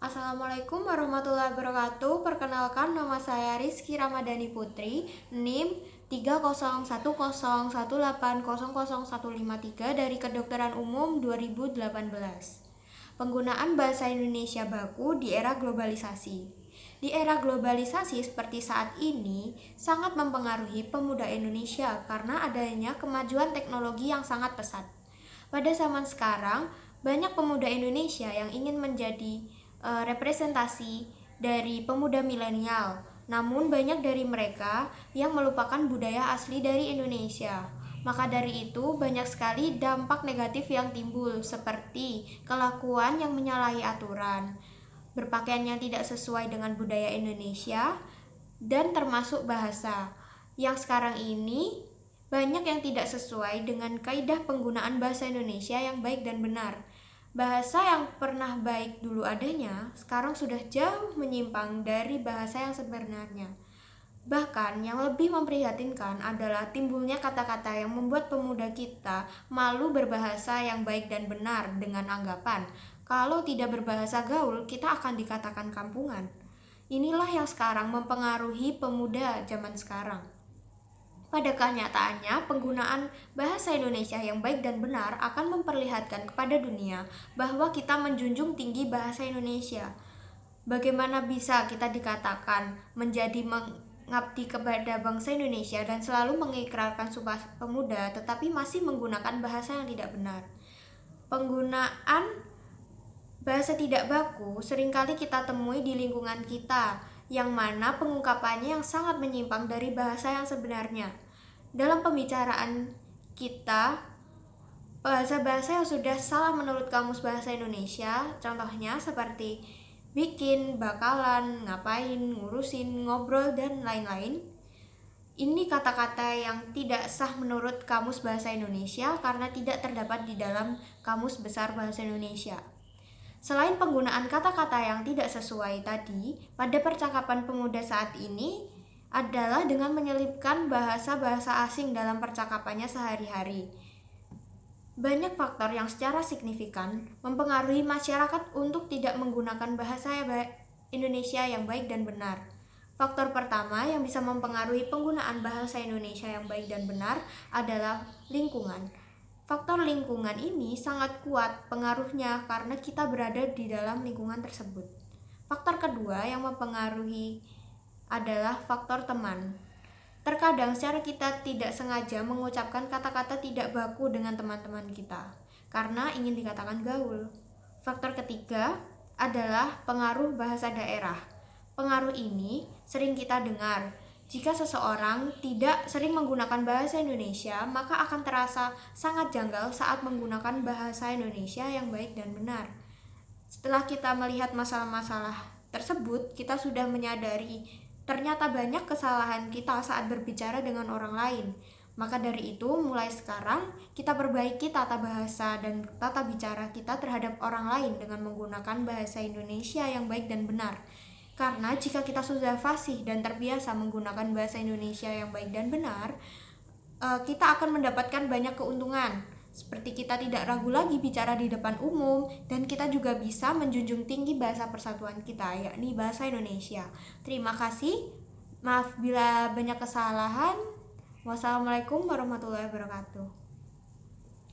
Assalamualaikum warahmatullahi wabarakatuh. Perkenalkan, nama saya Rizky Ramadhani Putri, NIM 3010180100153 dari Kedokteran Umum 2018. Penggunaan bahasa Indonesia baku di era globalisasi. Di era globalisasi seperti saat ini, sangat mempengaruhi pemuda Indonesia karena adanya kemajuan teknologi yang sangat pesat. Pada zaman sekarang, banyak pemuda Indonesia yang ingin menjadi representasi dari pemuda milenial. Namun banyak dari mereka yang melupakan budaya asli dari Indonesia. Maka dari itu banyak sekali dampak negatif yang timbul, seperti kelakuan yang menyalahi aturan, berpakaian yang tidak sesuai dengan budaya Indonesia, dan termasuk bahasa yang sekarang ini banyak yang tidak sesuai dengan kaidah penggunaan bahasa Indonesia yang baik dan benar. Bahasa yang pernah baik dulu adanya, sekarang sudah jauh menyimpang dari bahasa yang sebenarnya. Bahkan yang lebih memprihatinkan adalah timbulnya kata-kata yang membuat pemuda kita malu berbahasa yang baik dan benar dengan anggapan kalau tidak berbahasa gaul, kita akan dikatakan kampungan. Inilah yang sekarang mempengaruhi pemuda zaman sekarang. Pada kenyataannya, penggunaan bahasa Indonesia yang baik dan benar akan memperlihatkan kepada dunia bahwa kita menjunjung tinggi bahasa Indonesia. Bagaimana bisa kita dikatakan menjadi mengabdi kepada bangsa Indonesia dan selalu mengikrarkan Sumpah Pemuda tetapi masih menggunakan bahasa yang tidak benar? Penggunaan bahasa tidak baku seringkali kita temui di lingkungan kita, yang mana pengungkapannya yang sangat menyimpang dari bahasa yang sebenarnya. Dalam pembicaraan kita, bahasa-bahasa yang sudah salah menurut Kamus Bahasa Indonesia, contohnya seperti bikin, bakalan, ngapain, ngurusin, ngobrol, dan lain-lain. Ini kata-kata yang tidak sah menurut Kamus Bahasa Indonesia karena tidak terdapat di dalam Kamus Besar Bahasa Indonesia. Selain penggunaan kata-kata yang tidak sesuai tadi, pada percakapan pemuda saat ini adalah dengan menyelipkan bahasa-bahasa asing dalam percakapannya sehari-hari. Banyak faktor yang secara signifikan mempengaruhi masyarakat untuk tidak menggunakan bahasa Indonesia yang baik dan benar. Faktor pertama yang bisa mempengaruhi penggunaan bahasa Indonesia yang baik dan benar adalah lingkungan. Faktor lingkungan ini sangat kuat pengaruhnya karena kita berada di dalam lingkungan tersebut. Faktor kedua yang mempengaruhi adalah faktor teman. Terkadang secara kita tidak sengaja mengucapkan kata-kata tidak baku dengan teman-teman kita karena ingin dikatakan gaul. Faktor ketiga adalah pengaruh bahasa daerah. Pengaruh ini sering kita dengar. Jika seseorang tidak sering menggunakan bahasa Indonesia, maka akan terasa sangat janggal saat menggunakan bahasa Indonesia yang baik dan benar. Setelah kita melihat masalah-masalah tersebut, kita sudah menyadari ternyata banyak kesalahan kita saat berbicara dengan orang lain. Maka dari itu, mulai sekarang kita perbaiki tata bahasa dan tata bicara kita terhadap orang lain dengan menggunakan bahasa Indonesia yang baik dan benar. Karena jika kita sudah fasih dan terbiasa menggunakan bahasa Indonesia yang baik dan benar, kita akan mendapatkan banyak keuntungan. Seperti kita tidak ragu lagi bicara di depan umum, dan kita juga bisa menjunjung tinggi bahasa persatuan kita, yakni bahasa Indonesia. Terima kasih. Maaf bila banyak kesalahan. Wassalamualaikum warahmatullahi wabarakatuh.